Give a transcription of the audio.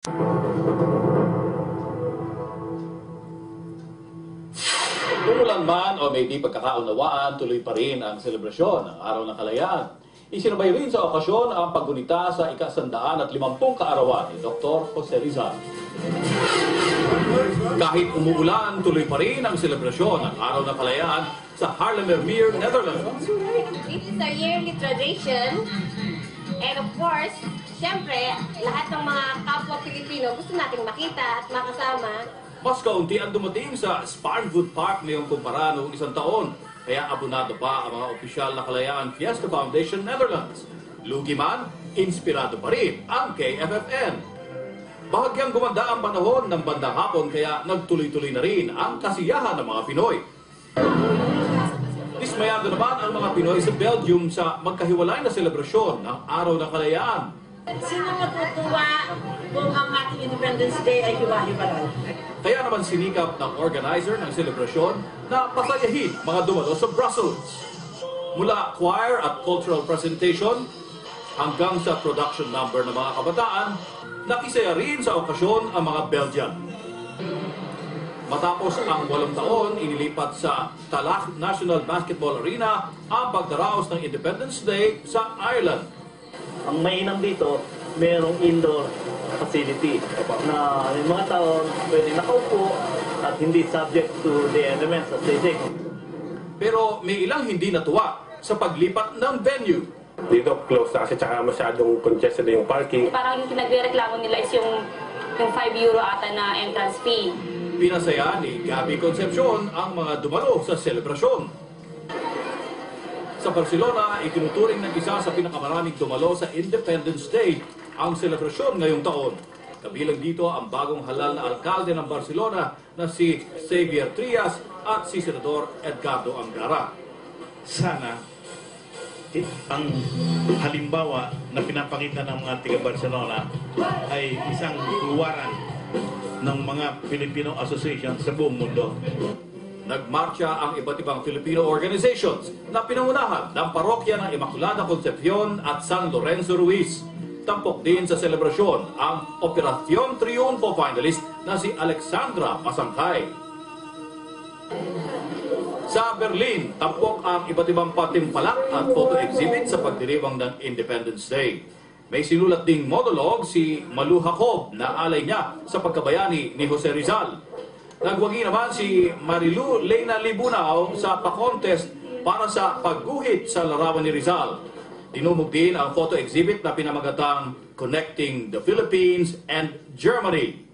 Umulan man o may di pagkakaunawaan, tuloy pa rin ang selebrasyon ng Araw ng Kalayaan. Isinabay rin sa okasyon ang paggunita sa ika-150 kaarawan ni Dr. Jose Rizal. Kahit umuulan, tuloy pa rin ang selebrasyon ng Araw ng Kalayaan sa Haarlemmermeer, Netherlands. This is our yearly tradition. And of course, syempre, lahat ng mga kapwa Pilipino gusto nating makita at makasama. Mas kaunti ang dumating sa Sparnwood Park ngayong kumpara noong isang taon. Kaya abonado pa ang mga opisyal na Kalayaan Fiesta Foundation Netherlands. Lugi man, inspirado pa rin ang KFFN. Bahagyang gumanda ang panahon ng bandang hapon kaya nagtuloy-tuloy na rin ang kasiyahan ng mga Pinoy. Dismayado naman ang mga Pinoy sa Belgium sa magkahiwalay na selebrasyon ng Araw ng Kalayaan. Sino matutuwa kung ang ating Independence Day ay hiwa-hiwalay? Kaya naman sinikap ng organizer ng selebrasyon na pasayahin mga dumalo sa Brussels. Mula choir at cultural presentation hanggang sa production number ng mga kabataan, nakisaya rin sa okasyon ang mga Belgian. Matapos ang 8 taon, inilipat sa Talach National Basketball Arena ang pagdaraos ng Independence Day sa Ireland. Ang mainam dito, mayroong indoor facility na yung mga tao pwede nakaupo at hindi subject to the elements as they say. Pero may ilang hindi natuwa sa paglipat ng venue. Dito close na kasi tsaka masyadong congested yung parking. Parang yung pinagreklamo nila is yung €5 ata na entrance fee. Pinasaya ni Gabby Concepcion ang mga dumalo sa selebrasyon. Sa Barcelona, itinuturing ng isa sa pinakamaraming dumalo sa Independence Day ang selebrasyon ngayong taon. Kabilang dito ang bagong halal na alkalde ng Barcelona na si Xavier Trias at si Senador Edgardo Angara. Sana ang halimbawa na pinapakita ng mga taga-Barcelona ay isang luwaran ng mga Filipino Association sa buong mundo. Nagmarcha ang iba't ibang Filipino organizations na pinangunahan ng parokya ng Immaculada Concepcion at San Lorenzo Ruiz. Tampok din sa selebrasyon ang Operacion Triunfo finalist na si Alexandra Pasangkay. Sa Berlin, tampok ang iba't ibang patimpalak at photo exhibit sa pagdiriwang ng Independence Day. May sinulat ding monologue si Malu Jacob na alay niya sa pagkabayani ni Jose Rizal. Nagwagi naman si Marilu Leyna Libunao sa pa-contest para sa pagguhit sa larawan ni Rizal. Dinumog din ang photo exhibit na pinamagatang Connecting the Philippines and Germany.